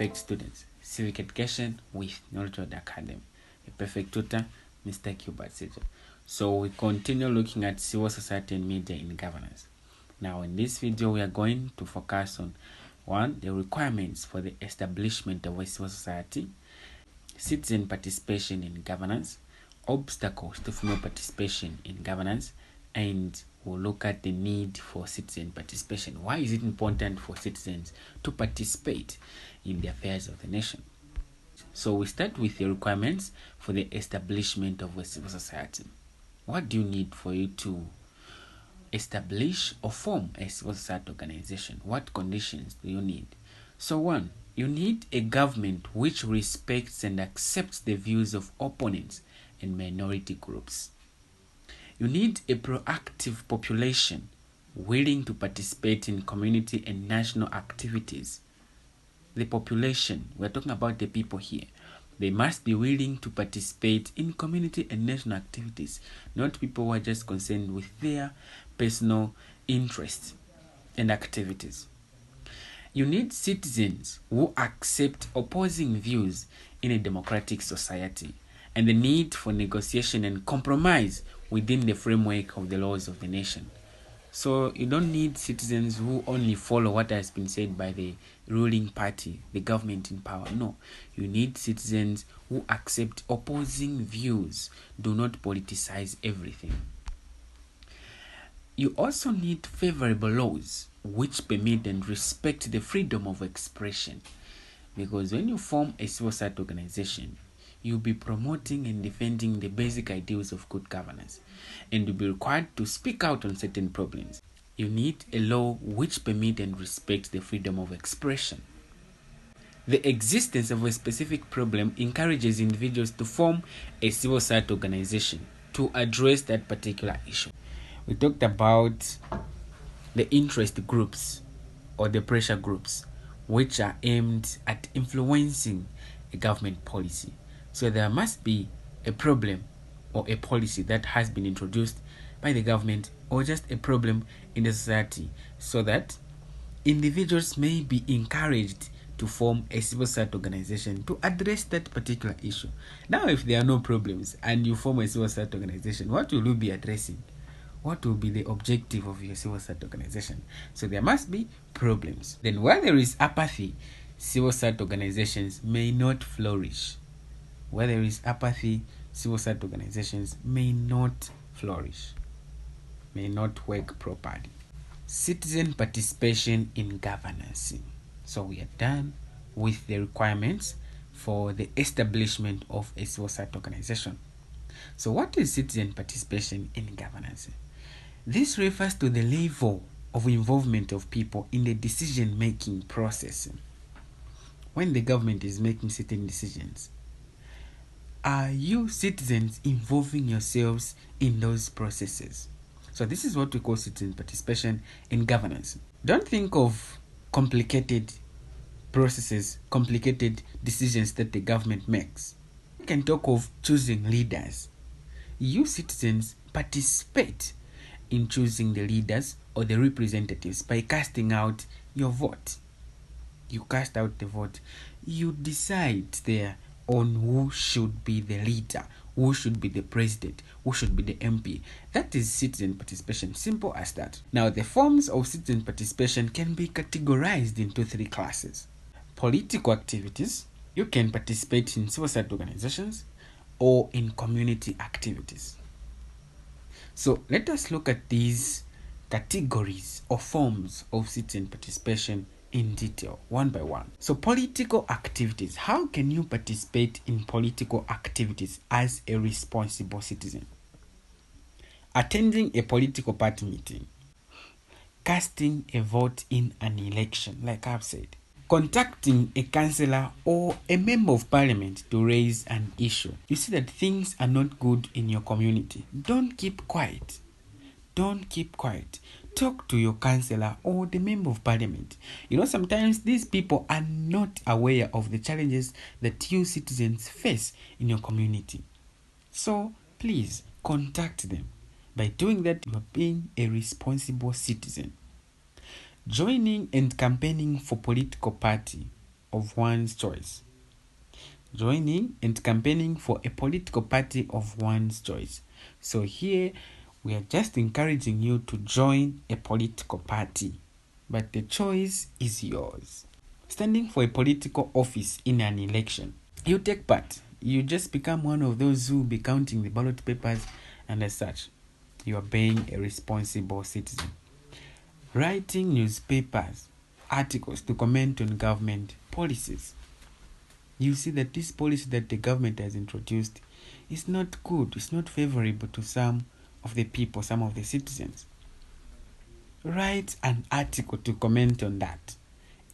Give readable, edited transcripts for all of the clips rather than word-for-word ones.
perfect students, civic education with Knowledge Academy. A perfect tutor, Mr. Gilbert Seja. So we continue looking at civil society and media in governance. Now in this video we are going to focus on one, the requirements for the establishment of a civil society, citizen participation in governance, obstacles to female participation in governance, and we'll look at the need for citizen participation. Why is it important for citizens to participate in the affairs of the nation? So we start with the requirements for the establishment of a civil society. What do you need for you to establish or form a civil society organization? What conditions do you need? So one, you need a government which respects and accepts the views of opponents and minority groups. You need a proactive population willing to participate in community and national activities. The population, we're talking about the people here, they must be willing to participate in community and national activities, not people who are just concerned with their personal interests and activities. You need citizens who accept opposing views in a democratic society, and the need for negotiation and compromise within the framework of the laws of the nation. So you don't need citizens who only follow what has been said by the ruling party, the government in power. No, you need citizens who accept opposing views. Do not politicize everything. You also need favorable laws which permit and respect the freedom of expression. Because when you form a civil society organization, you'll be promoting and defending the basic ideals of good governance, and you'll be required to speak out on certain problems. You need a law which permits and respects the freedom of expression. The existence of a specific problem encourages individuals to form a civil society organization to address that particular issue. We talked about the interest groups or the pressure groups, which are aimed at influencing a government policy. So there must be a problem or a policy that has been introduced by the government, or just a problem in the society, so that individuals may be encouraged to form a civil society organization to address that particular issue. Now, if there are no problems and you form a civil society organization, what will you be addressing? What will be the objective of your civil society organization? So there must be problems. Then where there is apathy, civil society organizations may not flourish. Where there is apathy, civil society organizations may not flourish, may not work properly. Citizen participation in governance. So we are done with the requirements for the establishment of a civil society organization. So what is citizen participation in governance? This refers to the level of involvement of people in the decision-making process. When the government is making certain decisions, are you citizens involving yourselves in those processes? So this is what we call citizen participation in governance. Don't think of complicated processes, complicated decisions that the government makes. You can talk of choosing leaders. You citizens participate in choosing the leaders or the representatives by casting out your vote. You cast out the vote. You decide there on who should be the leader, who should be the president, who should be the MP. That is citizen participation, simple as that. Now, the forms of citizen participation can be categorized into three classes. Political activities, you can participate in civil society organizations or in community activities. So let us look at these categories or forms of citizen participation in detail, one by one. So political activities. How can you participate in political activities as a responsible citizen? Attending a political party meeting, casting a vote in an election, like I've said, contacting a councillor or a member of parliament to raise an issue. You see that things are not good in your community. Don't keep quiet. Don't keep quiet. Talk to your councillor or the member of parliament. Sometimes these people are not aware of the challenges that you citizens face in your community. So please contact them. By doing that, you are being a responsible citizen. Joining and campaigning for political party of one's choice. Joining and campaigning for a political party of one's choice. So here we are just encouraging you to join a political party, but the choice is yours. Standing for a political office in an election. You take part. You just become one of those who will be counting the ballot papers, and as such, you are being a responsible citizen. Writing newspapers, articles to comment on government policies. You see that this policy that the government has introduced is not good, it's not favorable to some of the people, some of the citizens. Write an article to comment on that.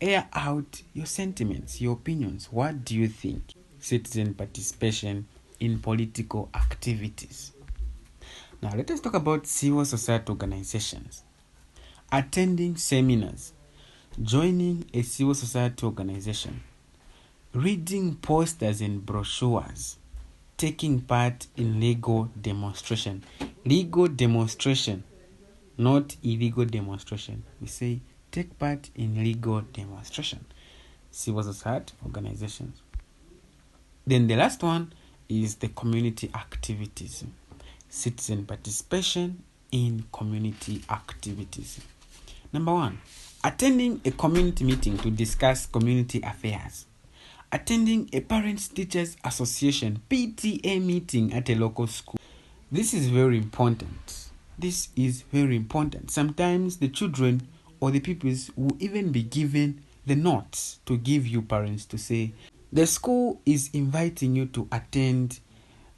Air out your sentiments, your opinions. What do you think? Citizen participation in political activities. Now let us talk about civil society organizations. Attending seminars, joining a civil society organization, reading posters and brochures, taking part in legal demonstration. Legal demonstration, not illegal demonstration. We say take part in legal demonstration. Civil society organizations. Then the last one is the community activities. Citizen participation in community activities. Number 1, attending a community meeting to discuss community affairs. Attending a Parents Teachers Association PTA meeting at a local school. This is very important. This is very important. Sometimes the children or the pupils will even be given the notes to give you parents to say, the school is inviting you to attend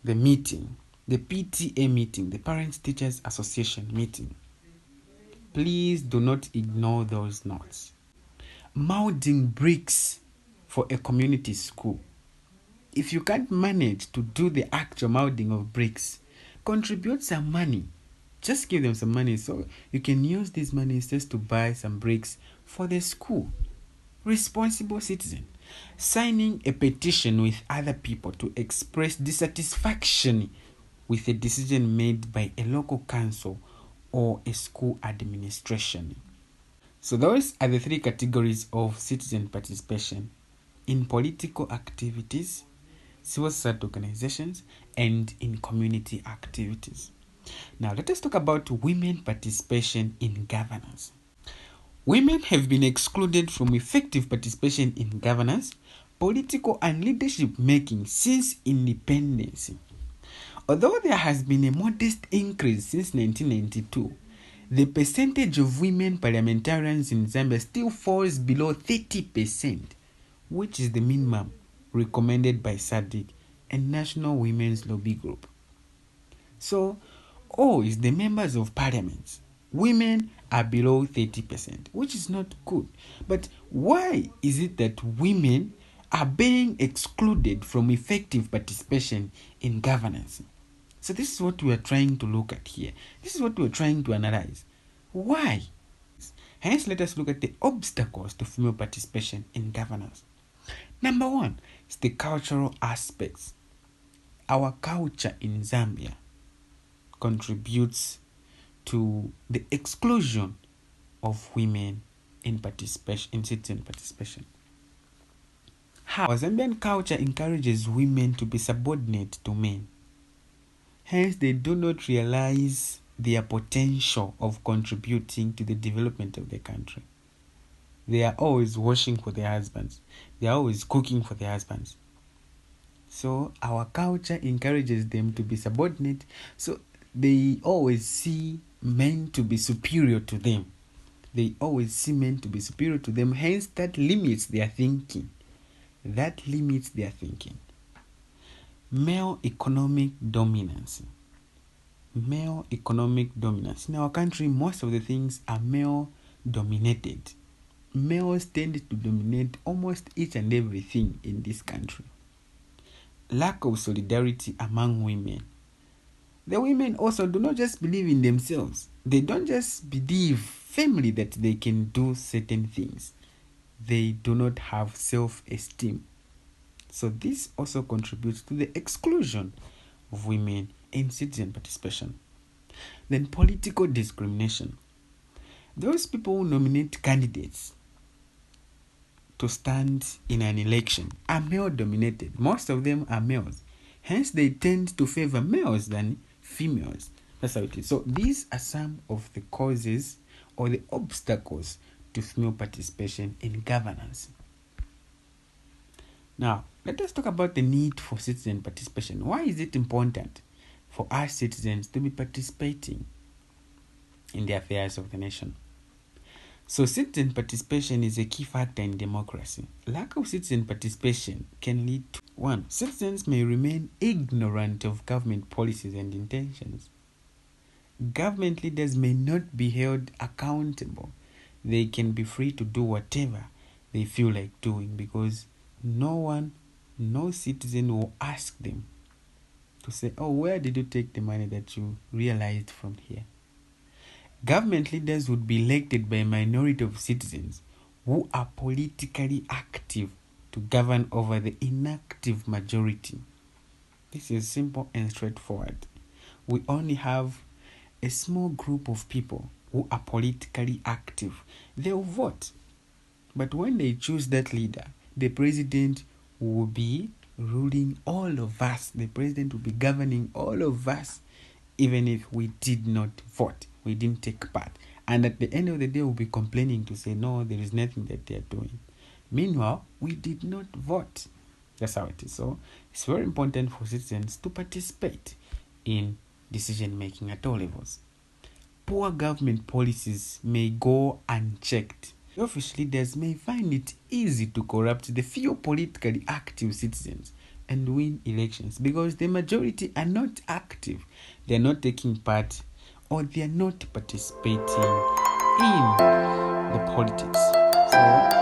the meeting, the PTA meeting, the Parents Teachers Association meeting. Please do not ignore those notes. Molding bricks for a community school. If you can't manage to do the actual molding of bricks, contribute some money. Just give them some money so you can use these monies just to buy some bricks for the school. Responsible citizen. Signing a petition with other people to express dissatisfaction with a decision made by a local council or a school administration. So those are the 3 categories of citizen participation in political activities, civil society organizations, and in community activities. Now let us talk about women participation in governance. Women have been excluded from effective participation in governance, political and leadership making since independence. Although there has been a modest increase since 1992, the percentage of women parliamentarians in Zambia still falls below 30%, which is the minimum recommended by SADC and National Women's Lobby Group. So, is the members of parliament. Women are below 30%, which is not good. But why is it that women are being excluded from effective participation in governance? So this is what we are trying to look at here. This is what we are trying to analyze. Why? Hence, let us look at the obstacles to female participation in governance. Number 1 is the cultural aspects. Our culture in Zambia contributes to the exclusion of women in citizen participation. How? Zambian culture encourages women to be subordinate to men. Hence, they do not realize their potential of contributing to the development of the country. They are always washing for their husbands. They are always cooking for their husbands. So our culture encourages them to be subordinate. So they always see men to be superior to them. They always see men to be superior to them. Hence, that limits their thinking. Male economic dominance. In our country, most of the things are male dominated. Males tend to dominate almost each and everything in this country. Lack of solidarity among women. The women also do not just believe in themselves. They don't just believe firmly that they can do certain things. They do not have self-esteem. So this also contributes to the exclusion of women in citizen participation. Then political discrimination. Those people who nominate candidates to stand in an election are male dominated. Most of them are males. Hence, they tend to favor males than females. That's how it is. So these are some of the causes or the obstacles to female participation in governance. Now, let us talk about the need for citizen participation. Why is it important for us citizens to be participating in the affairs of the nation? So citizen participation is a key factor in democracy. Lack of citizen participation can lead to 1. Citizens may remain ignorant of government policies and intentions. Government leaders may not be held accountable. They can be free to do whatever they feel like doing because no citizen will ask them to say, oh, where did you take the money that you realized from here? Government leaders would be elected by a minority of citizens who are politically active to govern over the inactive majority. This is simple and straightforward. We only have a small group of people who are politically active. They will vote. But when they choose that leader, the president will be ruling all of us. The president will be governing all of us, even if we did not vote. We didn't take part. And at the end of the day, we'll be complaining to say, no, there is nothing that they are doing. Meanwhile, we did not vote. That's how it is. So it's very important for citizens to participate in decision making at all levels. Poor government policies may go unchecked. Official leaders may find it easy to corrupt the few politically active citizens and win elections because the majority are not active. They are not taking part or they are not participating in the politics. So